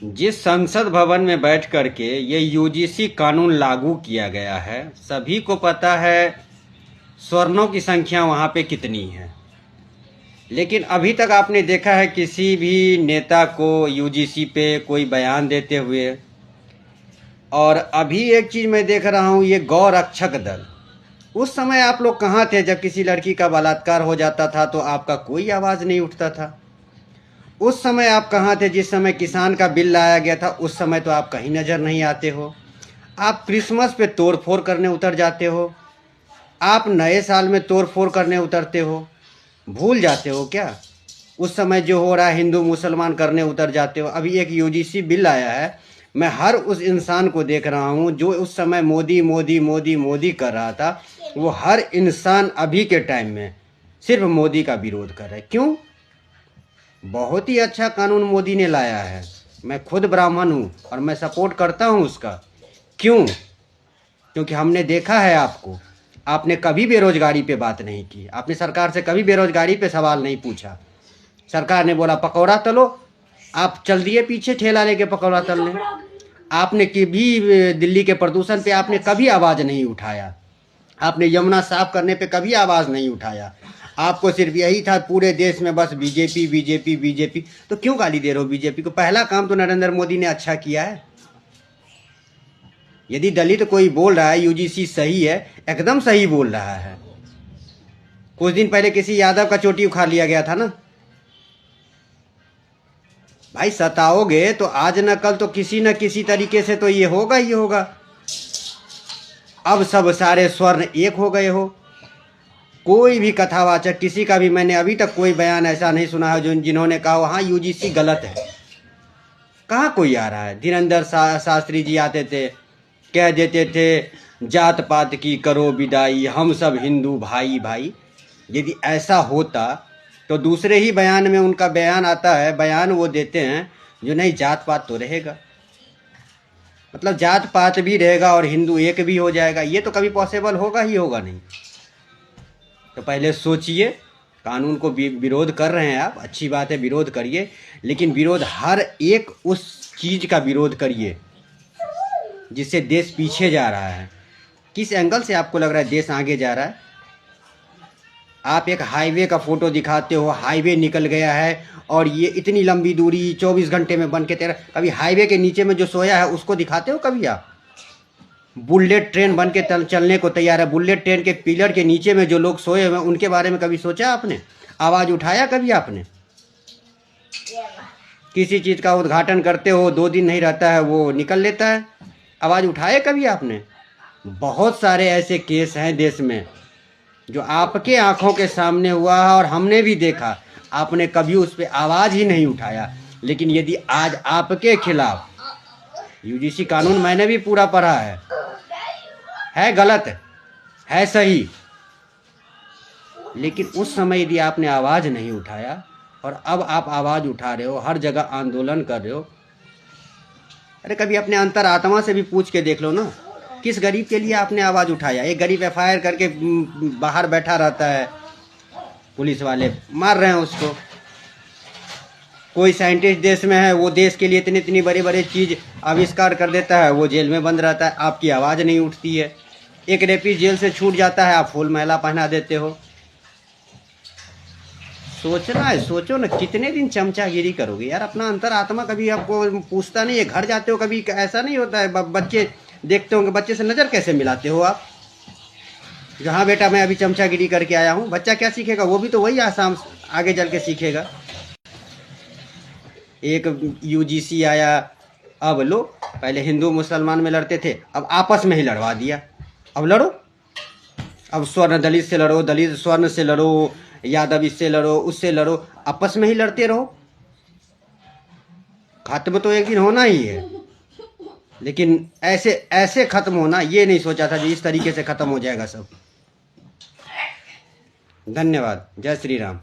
जिस संसद भवन में बैठ करके ये यूजीसी कानून लागू किया गया है, सभी को पता है स्वर्णों की संख्या वहाँ पे कितनी है। लेकिन अभी तक आपने देखा है किसी भी नेता को यूजीसी पे कोई बयान देते हुए। और अभी एक चीज़ मैं देख रहा हूँ, ये गौ रक्षक दल, उस समय आप लोग कहाँ थे जब किसी लड़की का बलात्कार हो जाता था तो आपका कोई आवाज़ नहीं उठता था। उस समय आप कहाँ थे जिस समय किसान का बिल लाया गया था, उस समय तो आप कहीं नज़र नहीं आते हो। आप क्रिसमस पे तोड़ फोड़ करने उतर जाते हो, आप नए साल में तोड़ फोड़ करने उतरते हो। भूल जाते हो क्या उस समय जो हो रहा है, हिंदू मुसलमान करने उतर जाते हो। अभी एक यूजीसी बिल आया है, मैं हर उस इंसान को देख रहा हूँ जो उस समय मोदी मोदी मोदी मोदी कर रहा था, वो हर इंसान अभी के टाइम में सिर्फ मोदी का विरोध कर रहा है। क्यों? बहुत ही अच्छा कानून मोदी ने लाया है। मैं खुद ब्राह्मण हूँ और मैं सपोर्ट करता हूँ उसका। क्यों? क्योंकि हमने देखा है आपको, आपने कभी बेरोजगारी पे बात नहीं की, आपने सरकार से कभी बेरोजगारी पे सवाल नहीं पूछा। सरकार ने बोला पकौड़ा तलो, आप चल दिए पीछे ठेला लेके पकौड़ा तलने। आपने कभी दिल्ली के प्रदूषण पे आपने कभी आवाज़ नहीं उठाया, आपने यमुना साफ करने पे कभी आवाज़ नहीं उठाया। आपको सिर्फ यही था पूरे देश में बस बीजेपी बीजेपी बीजेपी। तो क्यों गाली दे रहे हो बीजेपी को? पहला काम तो नरेंद्र मोदी ने अच्छा किया है। यदि दलित कोई बोल रहा है यूजीसी सही है, एकदम सही बोल रहा है। कुछ दिन पहले किसी यादव का चोटी उखाड़ लिया गया था ना। भाई सताओगे तो आज न कल तो किसी न किसी तरीके से तो ये होगा ही होगा। अब सब सारे स्वर्ण एक हो गए हो। कोई भी कथावाचक किसी का भी मैंने अभी तक कोई बयान ऐसा नहीं सुना है जो जिन्होंने कहा हाँ यूजीसी गलत है। कहाँ कोई आ रहा है? धीरेन्द्र शास्त्री जी आते थे, कह देते थे जात पात की करो विदाई, हम सब हिंदू भाई भाई। यदि ऐसा होता तो दूसरे ही बयान में उनका बयान आता है, बयान वो देते हैं जो नहीं जात पात तो रहेगा, मतलब जात पात भी रहेगा और हिंदू एक भी हो जाएगा। ये तो कभी पॉसिबल होगा ही होगा नहीं। तो पहले सोचिए, कानून को विरोध कर रहे हैं आप, अच्छी बात है, विरोध करिए, लेकिन विरोध हर एक उस चीज़ का विरोध करिए जिससे देश पीछे जा रहा है। किस एंगल से आपको लग रहा है देश आगे जा रहा है? आप एक हाईवे का फोटो दिखाते हो, हाईवे निकल गया है और ये इतनी लंबी दूरी 24 घंटे में बन के तेरा, कभी हाईवे के नीचे में जो सोया है उसको दिखाते हो कभी आप? बुलेट ट्रेन बन के चलने को तैयार है, बुलेट ट्रेन के पिलर के नीचे में जो लोग सोए हुए उनके बारे में कभी सोचा आपने? आवाज़ उठाया कभी आपने? किसी चीज़ का उद्घाटन करते हो, 2 दिन नहीं रहता है वो निकल लेता है, आवाज़ उठाए कभी आपने? बहुत सारे ऐसे केस हैं देश में जो आपके आंखों के सामने हुआ है और हमने भी देखा, आपने कभी उस पर आवाज़ ही नहीं उठाया। लेकिन यदि आज आपके खिलाफ, यूजीसी कानून मैंने भी पूरा पढ़ा है गलत है सही, लेकिन उस समय यदि आपने आवाज़ नहीं उठाया और अब आप आवाज़ उठा रहे हो, हर जगह आंदोलन कर रहे हो। अरे कभी अपने अंतरात्मा से भी पूछ के देख लो ना, किस गरीब के लिए आपने आवाज़ उठाया? एक गरीब एफआईआर करके बाहर बैठा रहता है, पुलिस वाले मार रहे हैं उसको। कोई साइंटिस्ट देश में है, वो देश के लिए इतनी इतनी बड़ी बड़ी चीज़ आविष्कार कर देता है, वो जेल में बंद रहता है, आपकी आवाज़ नहीं उठती है। एक रेपी जेल से छूट जाता है, आप फूल माला पहना देते हो। सोचना है, सोचो ना, कितने दिन चमचागिरी करोगे यार? अपना अंतरात्मा कभी आपको पूछता नहीं है? घर जाते हो कभी ऐसा नहीं होता है, बच्चे देखते होंगे, बच्चे से नज़र कैसे मिलाते हो आप? जहाँ बेटा मैं अभी चमचागिरी करके आया हूँ, बच्चा क्या सीखेगा? वो भी तो वही आसाम आगे चल के सीखेगा। एक यूजीसी आया, अब लो, पहले हिंदू मुसलमान में लड़ते थे, अब आपस में ही लड़वा दिया। अब लड़ो, अब स्वर्ण दलित से लड़ो, दलित स्वर्ण से लड़ो, यादव इससे लड़ो, उससे लड़ो, आपस में ही लड़ते रहो। खत्म तो एक दिन होना ही है, लेकिन ऐसे ऐसे खत्म होना ये नहीं सोचा था जो इस तरीके से खत्म हो जाएगा सब। धन्यवाद। जय श्री राम।